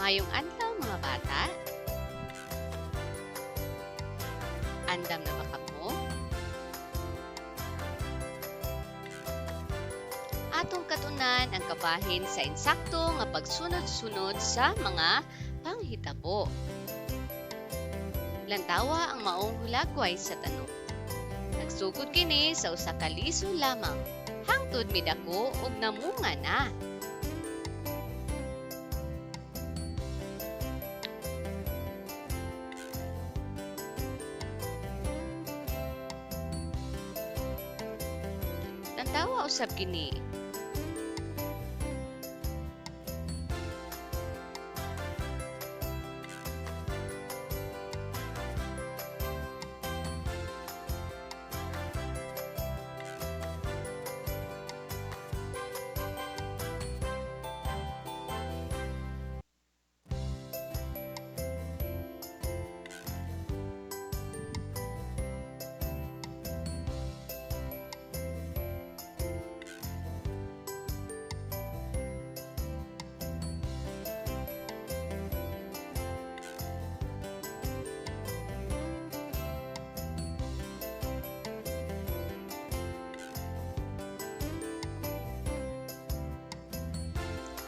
Mayong adlaw mga bata. Andam na ba kamo? Atong katunan ang kabahin sa insakto nga pagsunod-sunod sa mga panghitabo. Lantawa ang maong hulagway sa tanong. Nagsugod kini sa usa ka liso lamang. Hangtod midako og namunga na. Lantawa usab kini.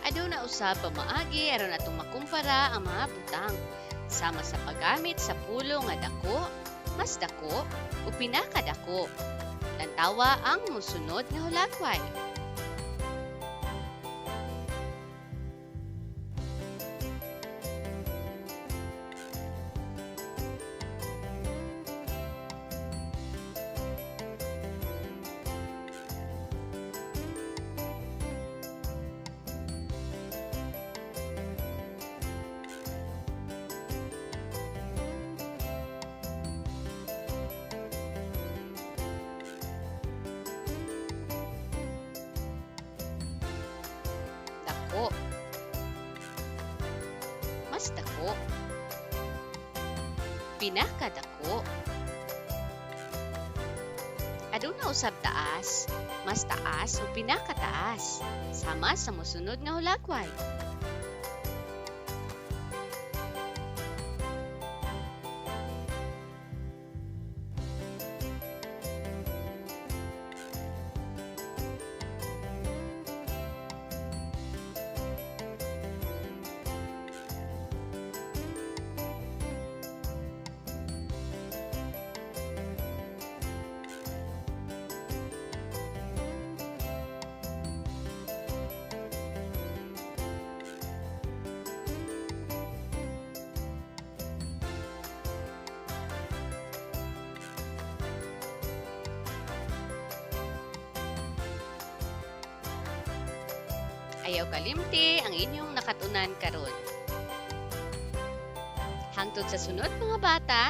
Adaw na usab pamaagi aron atong makumpara ang mga butang sama sa paggamit sa pulo nga dako, mas dako o pinakadako. Lantawa ang mosunod nga hulagway. Dako, mas dako, pinakadako. Aduna usab taas, mas taas o pinakataas sama sa mosunod nga hulagway. Ayaw kalimti ang inyong nakatunan karon. Hangtod sa sunod mga bata,